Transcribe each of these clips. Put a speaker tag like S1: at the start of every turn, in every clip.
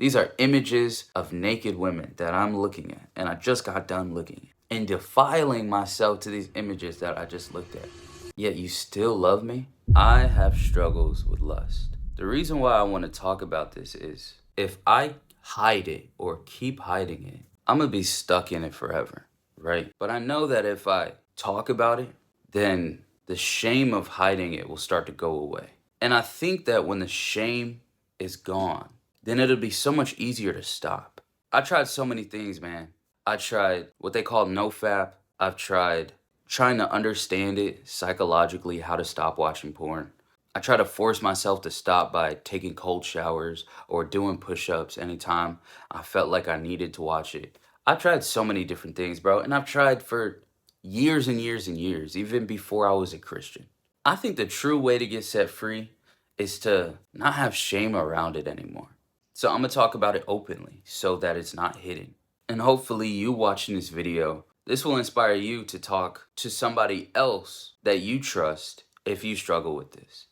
S1: These are images of naked women that I'm looking at, and I just got done looking at, and defiling myself to these images that I just looked at. Yet you still love me? I have struggles with lust. The reason why I want to talk about this is if I hide it or keep hiding it, I'm going to be stuck in it forever, right? But I know that if I talk about it, then the shame of hiding it will start to go away. And I think that when the shame is gone, then it'll be so much easier to stop. I tried so many things, man. I tried what they call nofap. I've tried trying to understand it psychologically, how to stop watching porn. I try to force myself to stop by taking cold showers or doing push-ups anytime I felt like I needed to watch it. I've tried so many different things, bro, and I've tried for years and years and years, even before I was a Christian. I think the true way to get set free is to not have shame around it anymore. So I'm gonna talk about it openly so that it's not hidden. And hopefully you watching this video, this will inspire you to talk to somebody else that you trust if you struggle with this.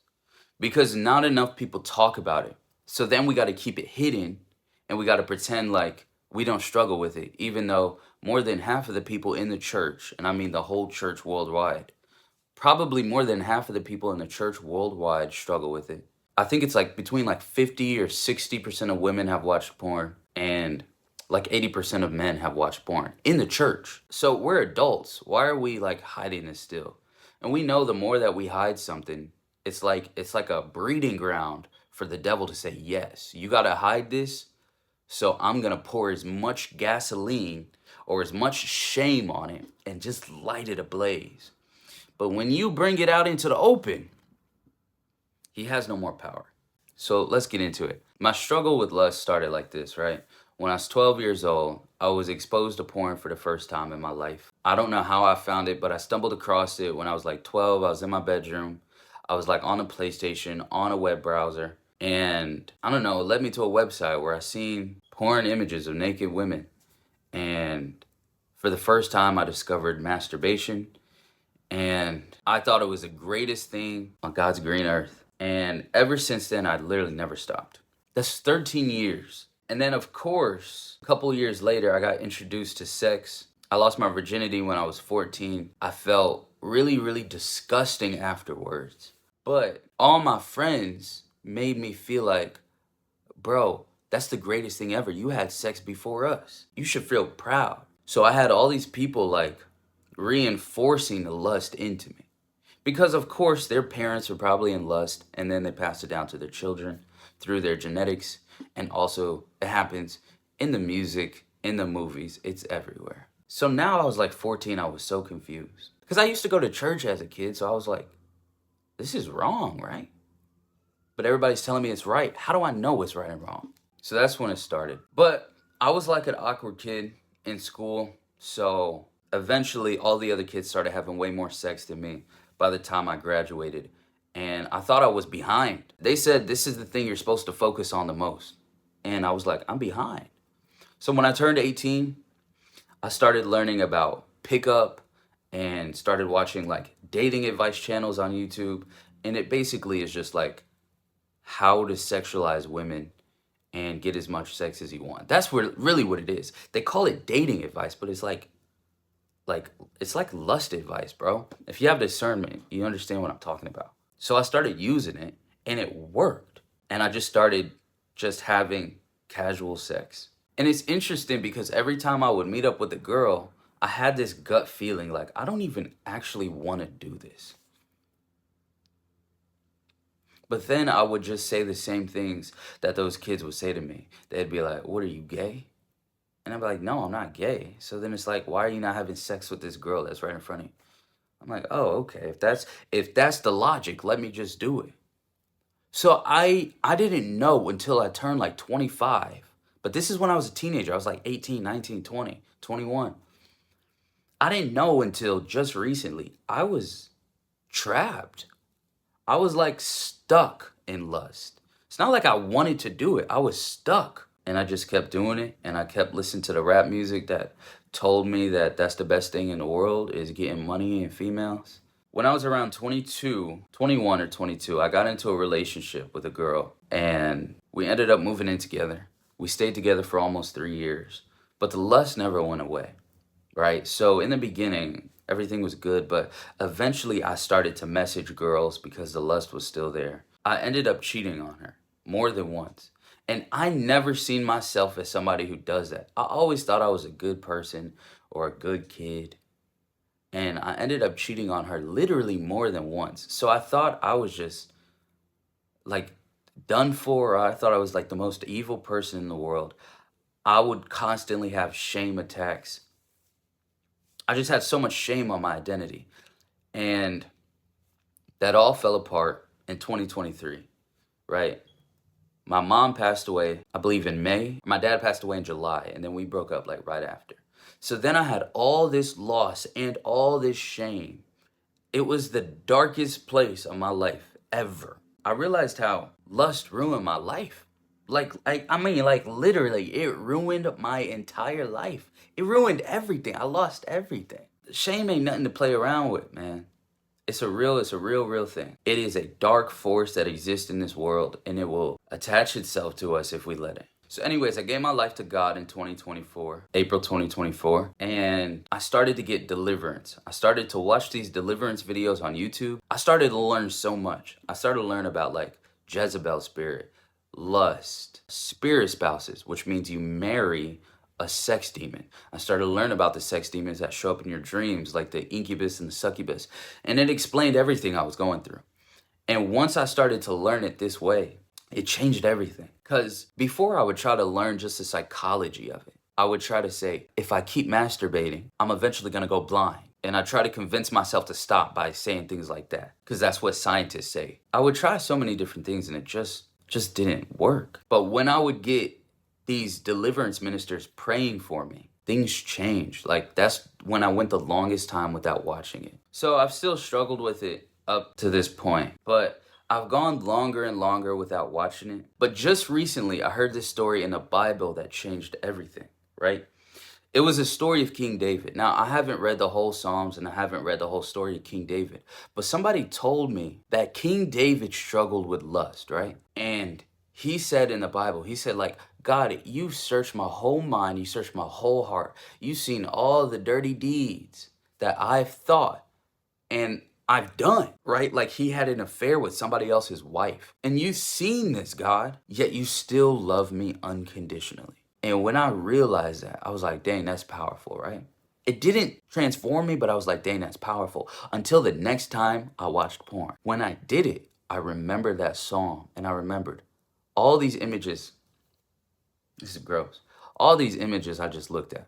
S1: Because not enough people talk about it. So then we gotta keep it hidden and we gotta pretend like we don't struggle with it, even though more than half of the people in the church, and I mean the whole church worldwide, probably more than half of the people in the church worldwide struggle with it. I think it's like between like 50 or 60% of women have watched porn and like 80% of men have watched porn in the church. So we're adults. Why are we like hiding this still? And we know the more that we hide something, it's like a breeding ground for the devil to say, yes, you got to hide this. So I'm going to pour as much gasoline or as much shame on it and just light it ablaze. But when you bring it out into the open, he has no more power. So let's get into it. My struggle with lust started like this, right? When I was 12 years old, I was exposed to porn for the first time in my life. I don't know how I found it, but I stumbled across it when I was like 12. I was in my bedroom. I was like on a PlayStation, on a web browser. And I don't know, it led me to a website where I seen porn images of naked women. And for the first time, I discovered masturbation. And I thought it was the greatest thing on God's green earth. And ever since then, I literally never stopped. That's 13 years. And then, of course, a couple years later, I got introduced to sex. I lost my virginity when I was 14. I felt really, really disgusting afterwards. But all my friends made me feel like, bro, that's the greatest thing ever. You had sex before us. You should feel proud. So I had all these people like reinforcing the lust into me. Because of course their parents were probably in lust and then they passed it down to their children through their genetics. And also it happens in the music, in the movies, it's everywhere. So now I was like 14, I was so confused. Because I used to go to church as a kid, so I was like, this is wrong, right? But everybody's telling me it's right. How do I know it's right and wrong? So that's when it started. But I was like an awkward kid in school, so eventually all the other kids started having way more sex than me by the time I graduated. And I thought I was behind. They said, this is the thing you're supposed to focus on the most. And I was like, I'm behind. So when I turned 18, I started learning about pickup and started watching like dating advice channels on YouTube. And it basically is just like how to sexualize women and get as much sex as you want. That's really what it is. They call it dating advice, but it's like it's like lust advice, bro. If you have discernment, you understand what I'm talking about. So I started using it and it worked. And I just started just having casual sex. And it's interesting because every time I would meet up with a girl, I had this gut feeling like I don't even actually want to do this. But then I would just say the same things that those kids would say to me. They'd be like, what, are you gay? And I'd be like, no, I'm not gay. So then it's like, why are you not having sex with this girl that's right in front of you? I'm like, oh, okay. If that's the logic, let me just do it. So I didn't know until I turned like 25. But this is when I was a teenager. I was like 18, 19, 20, 21. I didn't know until just recently. I was trapped. I was like stuck in lust. It's not like I wanted to do it. I was stuck. And I just kept doing it. And I kept listening to the rap music that told me that that's the best thing in the world is getting money and females. When I was around 21 or 22, I got into a relationship with a girl. And we ended up moving in together. We stayed together for almost 3 years, but the lust never went away, right? So in the beginning, everything was good, but eventually I started to message girls because the lust was still there. I ended up cheating on her more than once. And I never seen myself as somebody who does that. I always thought I was a good person or a good kid. And I ended up cheating on her literally more than once. So I thought I was just like done for. Or I thought I was like the most evil person in the world. I would constantly have shame attacks. I just had so much shame on my identity. And that all fell apart in 2023, right? My mom passed away, I believe in May. My dad passed away in July, and then we broke up like right after. So then I had all this loss and all this shame. It was the darkest place of my life ever. I realized how lust ruined my life. Like literally, it ruined my entire life. It ruined everything. I lost everything. Shame ain't nothing to play around with, man. It's a real thing. It is a dark force that exists in this world, and it will attach itself to us if we let it. So anyways, I gave my life to God in 2024, April 2024, and I started to get deliverance. I started to watch these deliverance videos on YouTube. I started to learn so much. I started to learn about like Jezebel spirit, lust, spirit spouses, which means you marry a sex demon. I started to learn about the sex demons that show up in your dreams, like the incubus and the succubus. And it explained everything I was going through. And once I started to learn it this way, it changed everything. Because before I would try to learn just the psychology of it. I would try to say, if I keep masturbating, I'm eventually going to go blind. And I try to convince myself to stop by saying things like that. Because that's what scientists say. I would try so many different things and it just didn't work. But when I would get these deliverance ministers praying for me, things changed. Like that's when I went the longest time without watching it. So I've still struggled with it up to this point, but I've gone longer and longer without watching it. But just recently, I heard this story in the Bible that changed everything, right? It was a story of King David. Now, I haven't read the whole Psalms and I haven't read the whole story of King David, but somebody told me that King David struggled with lust, right? And he said in the Bible, he said like, God, you searched my whole mind, you searched my whole heart. You've seen all the dirty deeds that I've thought and I've done, right? Like he had an affair with somebody else's wife. And you've seen this, God, yet you still love me unconditionally. And when I realized that, I was like, dang, that's powerful, right? It didn't transform me, but I was like, dang, that's powerful. Until the next time I watched porn. When I did it, I remembered that song and I remembered all these images. This is gross. All these images I just looked at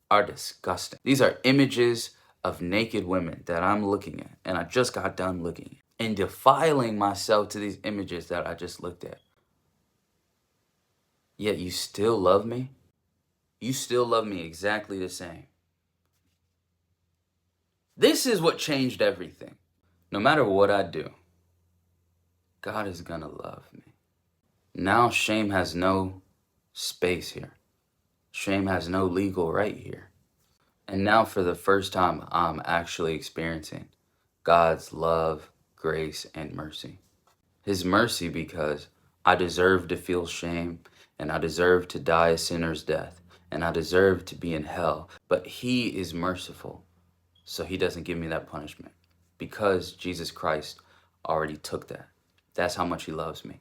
S1: are disgusting. These are images of naked women that I'm looking at, and I just got done looking at, and defiling myself to these images that I just looked at. Yet you still love me? You still love me exactly the same. This is what changed everything. No matter what I do, God is gonna love me. Now shame has no space here. Shame has no legal right here. And now for the first time, I'm actually experiencing God's love, grace, and mercy. His mercy because I deserve to feel shame and I deserve to die a sinner's death and I deserve to be in hell. But he is merciful, so he doesn't give me that punishment because Jesus Christ already took that. That's how much he loves me.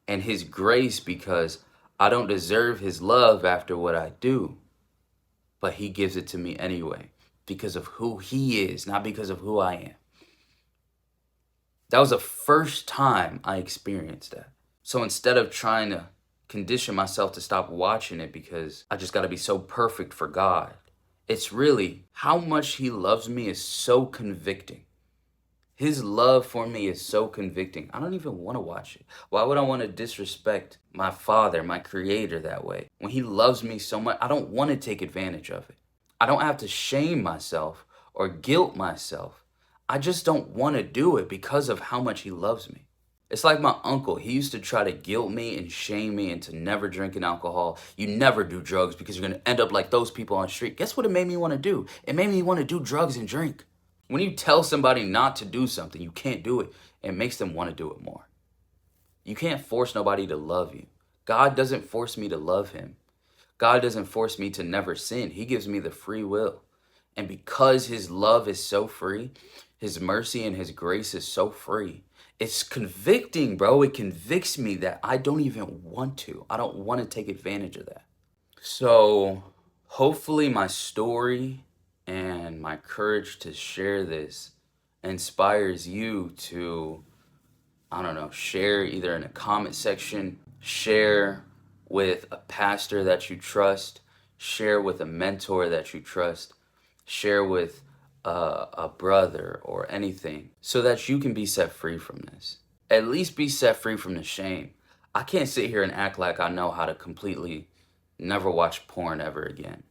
S1: And his grace because I don't deserve his love after what I do, but he gives it to me anyway because of who he is, not because of who I am. That was the first time I experienced that. So instead of trying to condition myself to stop watching it because I just got to be so perfect for God, it's really how much he loves me is so convicting. His love for me is so convicting. I don't even want to watch it. Why would I want to disrespect my Father, my Creator that way? When he loves me so much, I don't want to take advantage of it. I don't have to shame myself or guilt myself. I just don't want to do it because of how much he loves me. It's like my uncle. He used to try to guilt me and shame me into never drinking alcohol. You never do drugs because you're going to end up like those people on the street. Guess what it made me want to do? It made me want to do drugs and drink. When you tell somebody not to do something, you can't do it, it makes them want to do it more. You can't force nobody to love you. God doesn't force me to love him. God doesn't force me to never sin. He gives me the free will. And because his love is so free, his mercy and his grace is so free, it's convicting, bro. It convicts me that I don't even want to. I don't want to take advantage of that. So hopefully my story and my courage to share this inspires you to, I don't know, share either in a comment section, share with a pastor that you trust, share with a mentor that you trust, share with a brother or anything so that you can be set free from this. At least be set free from the shame. I can't sit here and act like I know how to completely never watch porn ever again.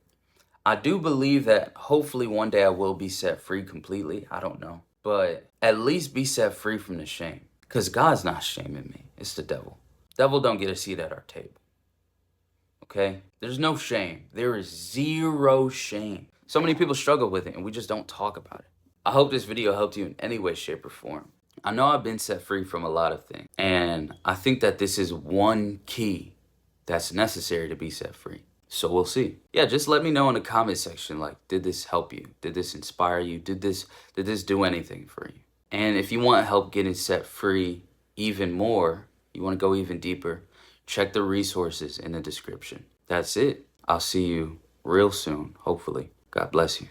S1: I do believe that hopefully one day I will be set free completely. I don't know. But at least be set free from the shame. Because God's not shaming me. It's the devil. Devil don't get a seat at our table. Okay? There's no shame. There is zero shame. So many people struggle with it and we just don't talk about it. I hope this video helped you in any way, shape, or form. I know I've been set free from a lot of things. And I think that this is one key that's necessary to be set free. So we'll see. Yeah, just let me know in the comment section, like, did this help you? Did this inspire you? Did this do anything for you? And if you want help getting set free even more, you want to go even deeper, check the resources in the description. That's it. I'll see you real soon, hopefully. God bless you.